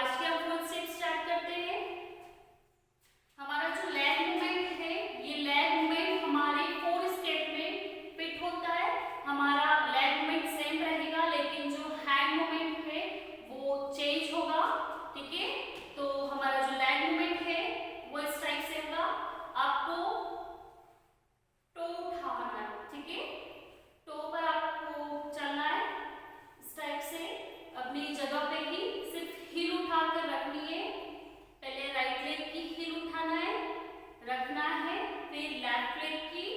आज के हम फुल स्टेप स्टार्ट करते हैं। हमारा जो लेग मूवमेंट है, ये लेग मूवमेंट हमारे 4 स्टेप में फिट होता है। हमारा लेग मूवमेंट सेम रहेगा, लेकिन जो हैंड मूवमेंट है वो चेंज होगा। ठीक है, तो हमारा जो लेग मूवमेंट है वो इस टाइप से होगा। आपको टो उठाना है, ठीक है, टो पर आपको चलना है इस टाइप से, अपनी जगह पे ही सिर्फ हील उठाकर रखनी है। पहले राइट लेग की हील उठाना है, रखना है, फिर लेफ्ट लेग की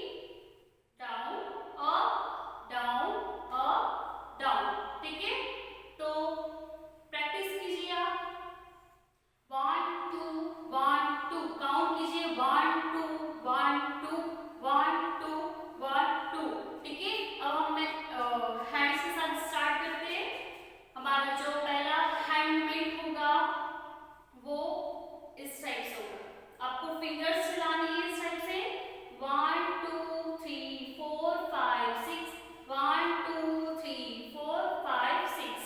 down up down up down. ठीक है, तो प्रैक्टिस कीजिए आप। 1 2 1 2 काउंट कीजिए, 1 2 1 2 1 2 1 2। ठीक है, अब हम हैंड्स के साथ स्टार्ट करते हैं। हमारा जो पहला हैंड मूवमेंट होगा वो इस टाइप से होगा। आपको फिंगर्स चलानी है इस टाइप से, 1 2 3 4 5 6 1 2 3 4 5 6।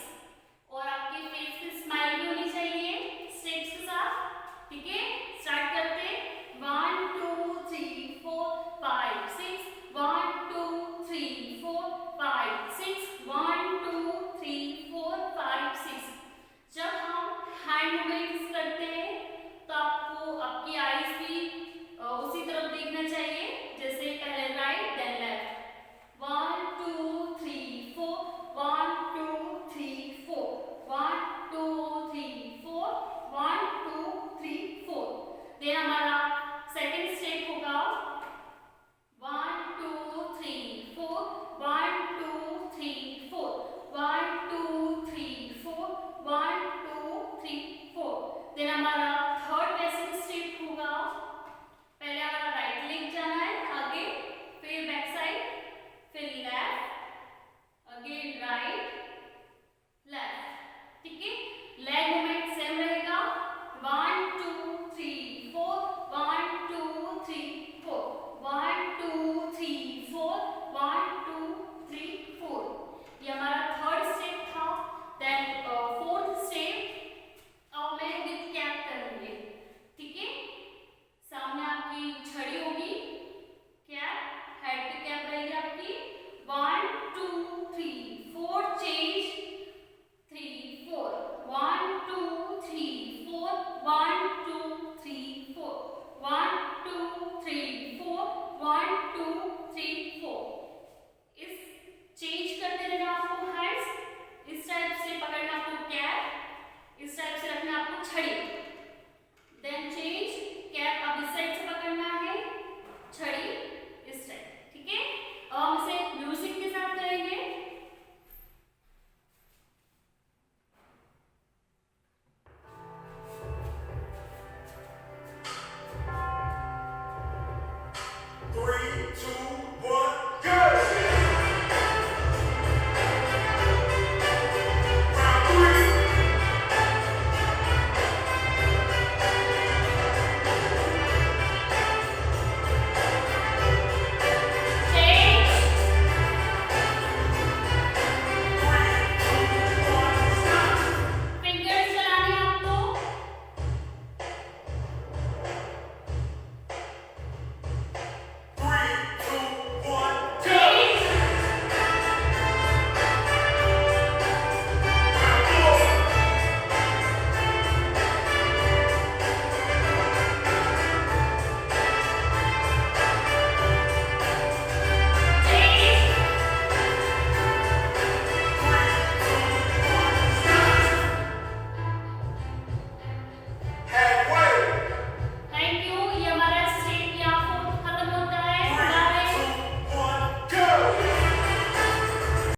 और आपके फेस पे स्माइल भी होनी चाहिए स्टेप्स के साथ। ठीक है, स्टार्ट करते हैं। 1 2 3 4 5 6 1 2 3 4 5 6 1 2 3 4 5 6। जब हम हैंड मूवमेंट्स करते हैं तो आपको आपकी आईज भी उसी तरफ देखना चाहिए, जैसे पहले राइट देन लेफ्ट। 1 2 3 4 1 2 3 4 1 2 3 4 1 2 3 4। देन हमारा सेकंड स्टेप होगा 1 2 3 4 1 2 3 4 1 2 3 4 1 2 3 4। देन हमारा थर्ड बेसिक स्टेप होगा, पहले हमारा राइट लेग जाना है आगे, फिर बैक साइड, फिर लेफ्ट, अगेन राइट लेफ्ट। ठीक है, लेग मूवमेंट सेम रहेगा। 1 2 3 4 1 2 3 4 1 2 3 4 1 2 3 4। ये हमारा थर्ड स्टेप था। देन फोर्थ स्टेप अब मैं विद कैप करूंगी। ठीक है, सामने आपकी छड़ी होगी, कैप, हेड पे कैप रहेगी आपकी। 1 2 3 4 चेंज 3 4 1 2 3 4 1 2 3 4 1 2 3 4 1 2 3 4। इस चेंज करते रहना आपको हैंड्स, इस टाइप से पकड़ना आपको कैप, इस टाइप से रखना आपको छड़ी। देन चेंज, कैप अब इस साइड से पकड़ना